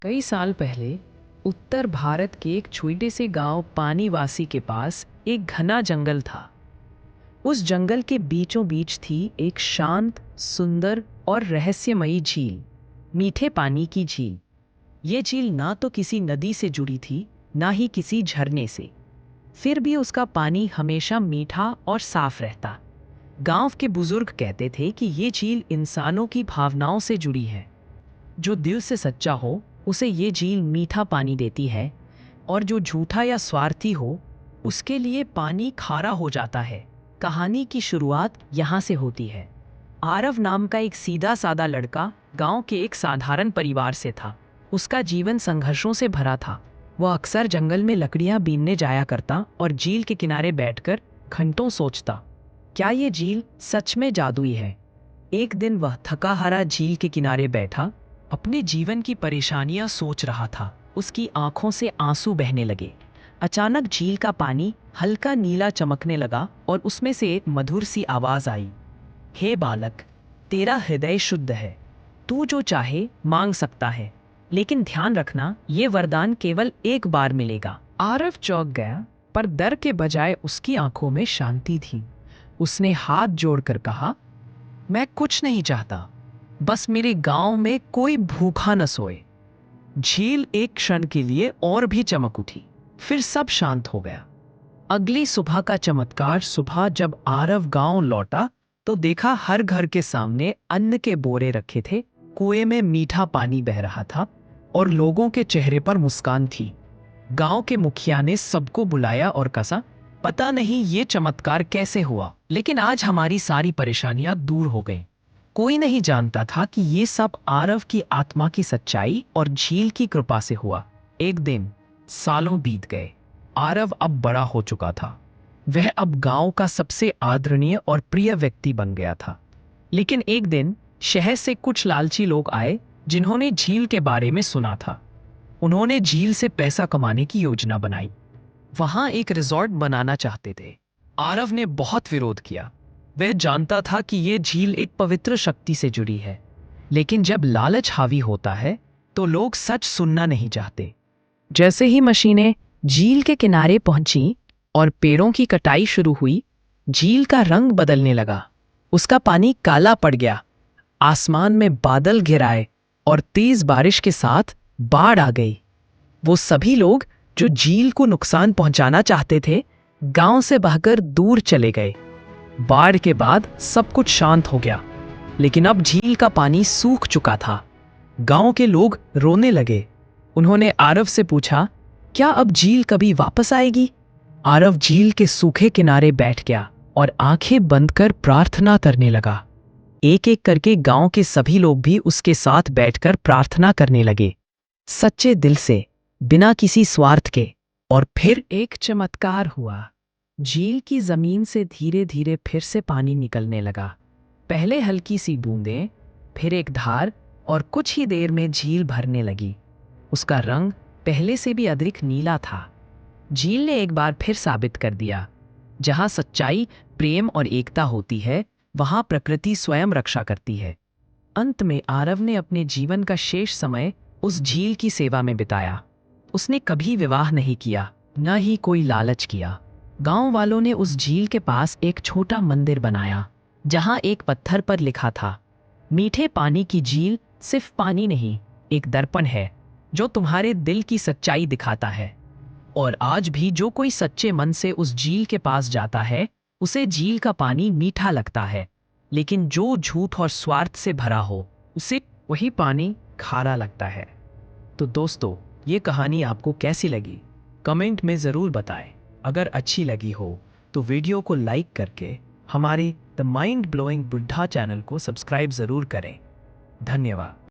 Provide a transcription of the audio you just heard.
कई साल पहले उत्तर भारत के एक छोटे से गांव पानीवासी के पास एक घना जंगल था। उस जंगल के बीचों बीच थी एक शांत, सुंदर और रहस्यमयी झील, मीठे पानी की झील। ये झील ना तो किसी नदी से जुड़ी थी, ना ही किसी झरने से। फिर भी उसका पानी हमेशा मीठा और साफ रहता। गांव के बुजुर्ग कहते थे कि ये झील इंसानों की भावनाओं से जुड़ी है। जो दिल से सच्चा हो उसे ये झील मीठा पानी देती है, और जो झूठा या स्वार्थी हो उसके लिए पानी खारा हो जाता है। कहानी की शुरुआत यहाँ से होती है। आरव नाम का एक सीधा सादा लड़का गांव के एक साधारण परिवार से था। उसका जीवन संघर्षों से भरा था। वह अक्सर जंगल में लकड़ियां बीनने जाया करता और झील के किनारे बैठकर घंटों सोचता, क्या ये झील सच में जादुई है। एक दिन वह थका हारा झील के किनारे बैठा, अपने जीवन की परेशानियां सोच रहा था। उसकी आंखों से आंसू बहने लगे। अचानक झील का पानी हल्का नीला चमकने लगा और उसमें से एक मधुर सी आवाज आई, हे बालक, तेरा हृदय शुद्ध है, तू जो चाहे मांग सकता है, लेकिन ध्यान रखना ये वरदान केवल एक बार मिलेगा। आरव चौंक गया, पर डर के बजाय उसकी आंखों में शांति थी। उसने हाथ जोड़कर कहा, मैं कुछ नहीं चाहता, बस मेरे गांव में कोई भूखा न सोए। झील एक क्षण के लिए और भी चमक उठी, फिर सब शांत हो गया। अगली सुबह का चमत्कार। सुबह जब आरव गांव लौटा तो देखा हर घर के सामने अन्न के बोरे रखे थे, कुएं में मीठा पानी बह रहा था और लोगों के चेहरे पर मुस्कान थी। गांव के मुखिया ने सबको बुलाया और कहा, पता नहीं ये चमत्कार कैसे हुआ, लेकिन आज हमारी सारी परेशानियां दूर हो गई। कोई नहीं जानता था कि ये सब आरव की आत्मा की सच्चाई और झील की कृपा से हुआ। एक दिन, सालों बीत गए। आरव अब बड़ा हो चुका था। वह अब गांव का सबसे आदरणीय और प्रिय व्यक्ति बन गया था। लेकिन एक दिन शहर से कुछ लालची लोग आए जिन्होंने झील के बारे में सुना था। उन्होंने झील से पैसा कमाने की योजना बनाई। वहां एक रिजॉर्ट बनाना चाहते थे। आरव ने बहुत विरोध किया। वह जानता था कि यह झील एक पवित्र शक्ति से जुड़ी है, लेकिन जब लालच हावी होता है तो लोग सच सुनना नहीं चाहते। जैसे ही मशीनें झील के किनारे पहुंची और पेड़ों की कटाई शुरू हुई, झील का रंग बदलने लगा। उसका पानी काला पड़ गया, आसमान में बादल घिर आए और तेज बारिश के साथ बाढ़ आ गई। वो सभी लोग जो झील को नुकसान पहुंचाना चाहते थे, गांव से बहकर दूर चले गए। बाढ़ के बाद सब कुछ शांत हो गया, लेकिन अब झील का पानी सूख चुका था। गांव के लोग रोने लगे। उन्होंने आरव से पूछा, क्या अब झील कभी वापस आएगी? आरव झील के सूखे किनारे बैठ गया और आंखें बंद कर प्रार्थना करने लगा। एक एक करके गांव के सभी लोग भी उसके साथ बैठकर प्रार्थना करने लगे, सच्चे दिल से, बिना किसी स्वार्थ के। और फिर एक चमत्कार हुआ। झील की जमीन से धीरे धीरे फिर से पानी निकलने लगा। पहले हल्की सी बूंदें, फिर एक धार, और कुछ ही देर में झील भरने लगी। उसका रंग पहले से भी अधिक नीला था। झील ने एक बार फिर साबित कर दिया, जहां सच्चाई, प्रेम और एकता होती है, वहां प्रकृति स्वयं रक्षा करती है। अंत में आरव ने अपने जीवन का शेष समय उस झील की सेवा में बिताया। उसने कभी विवाह नहीं किया, न ही कोई लालच किया। गांव वालों ने उस झील के पास एक छोटा मंदिर बनाया, जहां एक पत्थर पर लिखा था, मीठे पानी की झील सिर्फ पानी नहीं, एक दर्पण है जो तुम्हारे दिल की सच्चाई दिखाता है। और आज भी जो कोई सच्चे मन से उस झील के पास जाता है, उसे झील का पानी मीठा लगता है, लेकिन जो झूठ और स्वार्थ से भरा हो, उसे वही पानी खारा लगता है। तो दोस्तों, ये कहानी आपको कैसी लगी? कमेंट में ज़रूर बताएं। अगर अच्छी लगी हो तो वीडियो को लाइक करके हमारे द माइंड ब्लोइंग बुड्ढा चैनल को सब्सक्राइब ज़रूर करें। धन्यवाद।